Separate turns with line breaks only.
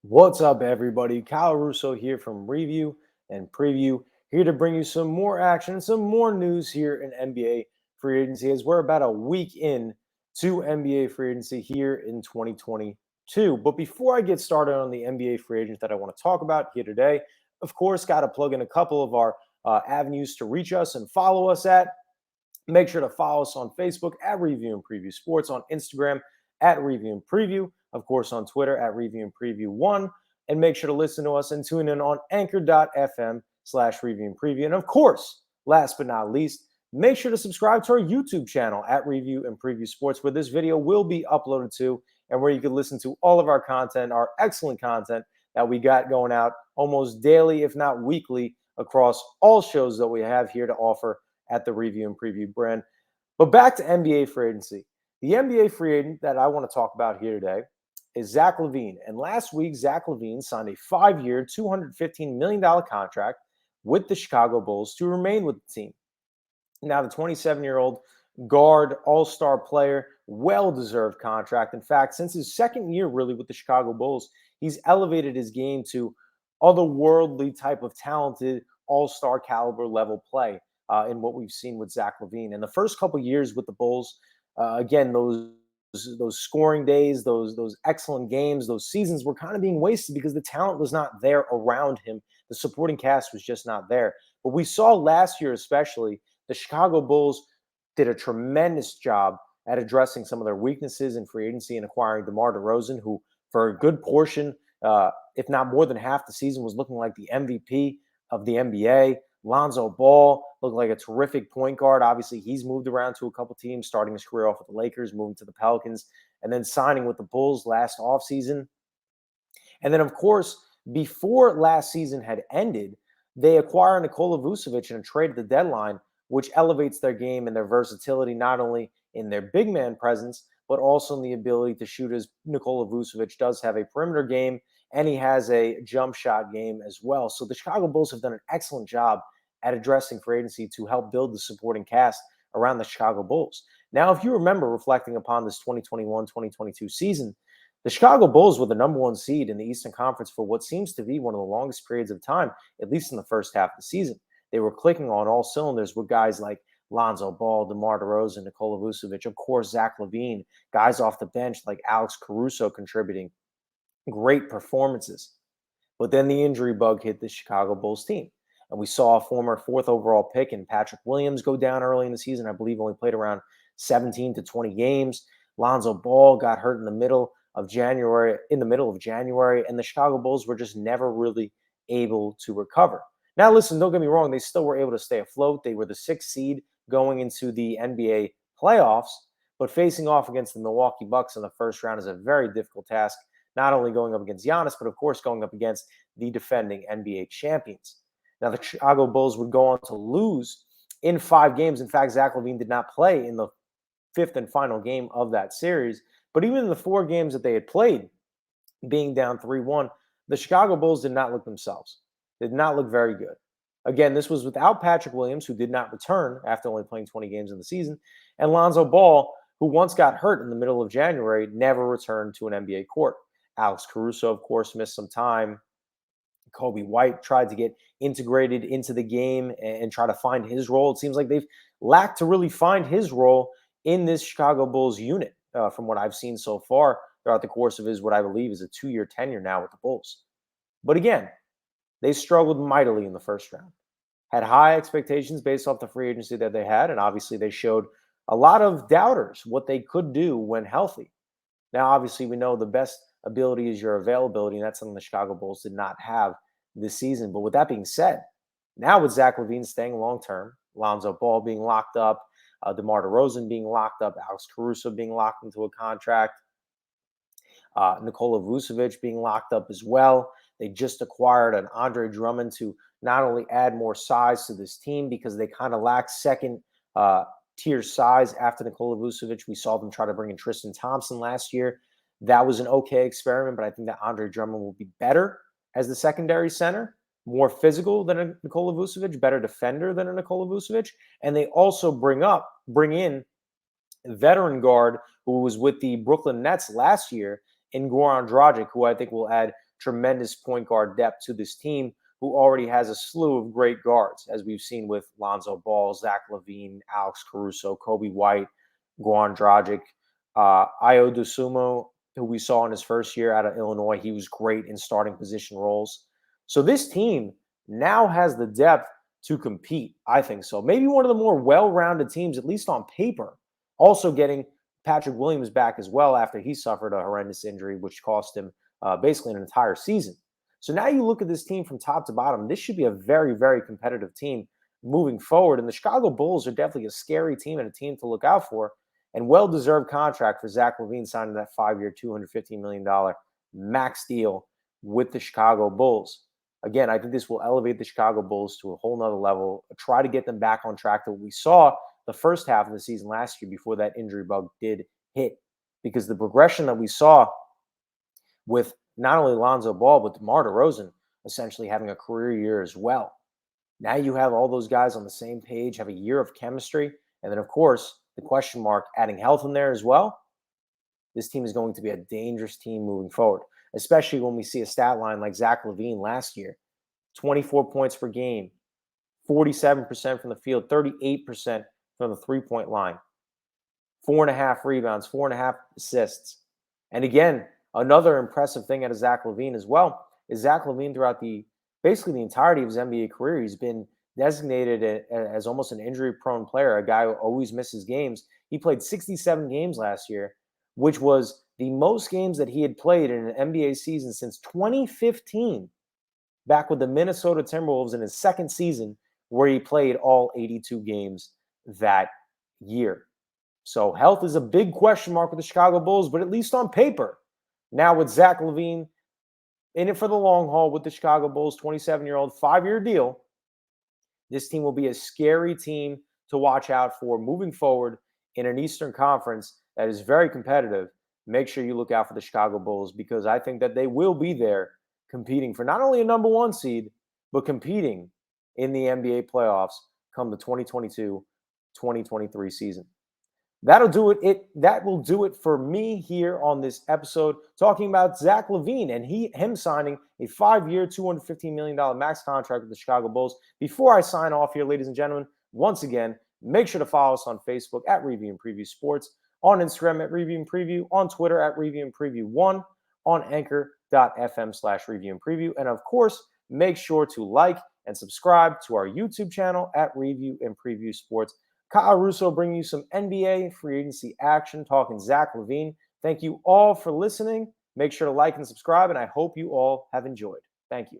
What's up, everybody? Kyle Russo here from Review and Preview, here to bring you some more action, some more news here in NBA free agency as we're about a week in to NBA free agency here in 2022. But before I get started on the NBA free agents that I want to talk about here today, of course, got to plug in a couple of our avenues to reach us and follow us at. Make sure to follow us on Facebook at Review and Preview Sports, on Instagram at Review and Preview, of course, on Twitter at Review and Preview 1. And make sure to listen to us and tune in on anchor.fm/Review and Preview. And of course, last but not least, make sure to subscribe to our YouTube channel at Review and Preview Sports, where this video will be uploaded to and where you can listen to all of our content, our excellent content that we got going out almost daily, if not weekly, across all shows that we have here to offer at the Review and Preview brand. But back to NBA free agency. The NBA free agent that I want to talk about here today is Zach Lavine. And last week, Zach Lavine signed a 5-year, $215 million contract with the Chicago Bulls to remain with the team. Now, the 27-year-old guard, all-star player, well-deserved contract. In fact, since his second year really with the Chicago Bulls, he's elevated his game to otherworldly type of talented all-star caliber level play. In what we've seen with Zach Lavine. In the first couple years with the Bulls, again, those scoring days, those excellent games, those seasons were kind of being wasted because the talent was not there around him. The supporting cast was just not there. But we saw last year especially, the Chicago Bulls did a tremendous job at addressing some of their weaknesses in free agency and acquiring DeMar DeRozan, who for a good portion, if not more than half the season, was looking like the MVP of the NBA. Lonzo Ball looked like a terrific point guard. Obviously, he's moved around to a couple teams, starting his career off with the Lakers, moving to the Pelicans, and then signing with the Bulls last offseason. And then, of course, before last season had ended, they acquired Nikola Vucevic in a trade at the deadline, which elevates their game and their versatility, not only in their big man presence, but also in the ability to shoot, as Nikola Vucevic does have a perimeter game and he has a jump shot game as well. So the Chicago Bulls have done an excellent job at addressing free agency to help build the supporting cast around the Chicago Bulls. Now, if you remember reflecting upon this 2021-2022 season, the Chicago Bulls were the number one seed in the Eastern Conference for what seems to be one of the longest periods of time, at least in the first half of the season. They were clicking on all cylinders with guys like Lonzo Ball, DeMar DeRozan, Nikola Vucevic, of course, Zach Lavine, guys off the bench like Alex Caruso contributing. Great performances. But then the injury bug hit the Chicago Bulls team. And we saw a former fourth overall pick in Patrick Williams go down early in the season. I believe only played around 17 to 20 games. Lonzo Ball got hurt in the middle of January, and the Chicago Bulls were just never really able to recover. Now, listen, don't get me wrong. They still were able to stay afloat. They were the 6th seed going into the NBA playoffs, but facing off against the Milwaukee Bucks in the first round is a very difficult task, not only going up against Giannis, but of course going up against the defending NBA champions. Now, the Chicago Bulls would go on to lose in 5 games. In fact, Zach Lavine did not play in the 5th and final game of that series. But even in the 4 games that they had played, being down 3-1, the Chicago Bulls did not look themselves. They did not look very good. Again, this was without Patrick Williams, who did not return after only playing 20 games in the season, and Lonzo Ball, who once got hurt in the middle of January, never returned to an NBA court. Alex Caruso, of course, missed some time. Kobe White tried to get integrated into the game and try to find his role. It seems like they've lacked to really find his role in this Chicago Bulls unit from what I've seen so far throughout the course of his, what I believe is a 2-year tenure now with the Bulls. But again, they struggled mightily in the first round. Had high expectations based off the free agency that they had, and obviously they showed a lot of doubters what they could do when healthy. Now, obviously, we know the best ability is your availability, and that's something the Chicago Bulls did not have this season. But with that being said, now with Zach Lavine staying long-term, Lonzo Ball being locked up, DeMar DeRozan being locked up, Alex Caruso being locked into a contract, Nikola Vucevic being locked up as well. They just acquired an Andre Drummond to not only add more size to this team because they kind of lack second tier size after Nikola Vucevic. We saw them try to bring in Tristan Thompson last year. That was an okay experiment, but I think that Andre Drummond will be better as the secondary center, more physical than a Nikola Vucevic, better defender than a Nikola Vucevic. And they also bring in veteran guard who was with the Brooklyn Nets last year in Goran Dragic, who I think will add tremendous point guard depth to this team, who already has a slew of great guards, as we've seen with Lonzo Ball, Zach Lavine, Alex Caruso, Kobe White, Goran Dragic, Ayo Dosunmu, who we saw in his first year out of Illinois. He was great in starting position roles. So this team now has the depth to compete, I think so. Maybe one of the more well-rounded teams, at least on paper. Also getting Patrick Williams back as well after he suffered a horrendous injury, which cost him basically an entire season. So now you look at this team from top to bottom. This should be a very, very competitive team moving forward. And the Chicago Bulls are definitely a scary team and a team to look out for. And well-deserved contract for Zach Lavine signing that 5-year, $215 million max deal with the Chicago Bulls. Again, I think this will elevate the Chicago Bulls to a whole nother level, try to get them back on track to what we saw the first half of the season last year before that injury bug did hit. Because the progression that we saw with not only Lonzo Ball, but DeMar DeRozan essentially having a career year as well. Now you have all those guys on the same page, have a year of chemistry. And then, of course, the question mark, adding health in there as well. This team is going to be a dangerous team moving forward, especially when we see a stat line like Zach Lavine last year. 24 points per game, 47% from the field, 38% from the three-point line, 4.5 rebounds, 4.5 assists. And again, another impressive thing out of Zach Lavine as well is Zach Lavine throughout basically the entirety of his NBA career, he's been designated as almost an injury-prone player, a guy who always misses games. He played 67 games last year, which was the most games that he had played in an NBA season since 2015, back with the Minnesota Timberwolves in his second season, where he played all 82 games that year. So health is a big question mark with the Chicago Bulls, but at least on paper, now with Zach Lavine in it for the long haul with the Chicago Bulls, 27-year-old, 5-year deal, this team will be a scary team to watch out for moving forward in an Eastern Conference that is very competitive. Make sure you look out for the Chicago Bulls, because I think that they will be there competing for not only a number 1 seed, but competing in the NBA playoffs come the 2022-2023 season. That will do it for me here on this episode, talking about Zach Lavine and him signing a 5-year, $215 million max contract with the Chicago Bulls. Before I sign off here, ladies and gentlemen, once again, make sure to follow us on Facebook at Review and Preview Sports, on Instagram at Review and Preview, on Twitter at Review and Preview 1, on anchor.fm/Review and Preview. And of course, make sure to like and subscribe to our YouTube channel at Review and Preview Sports. Kyle Russo bringing you some NBA free agency action, talking Zach Lavine. Thank you all for listening. Make sure to like and subscribe, and I hope you all have enjoyed. Thank you.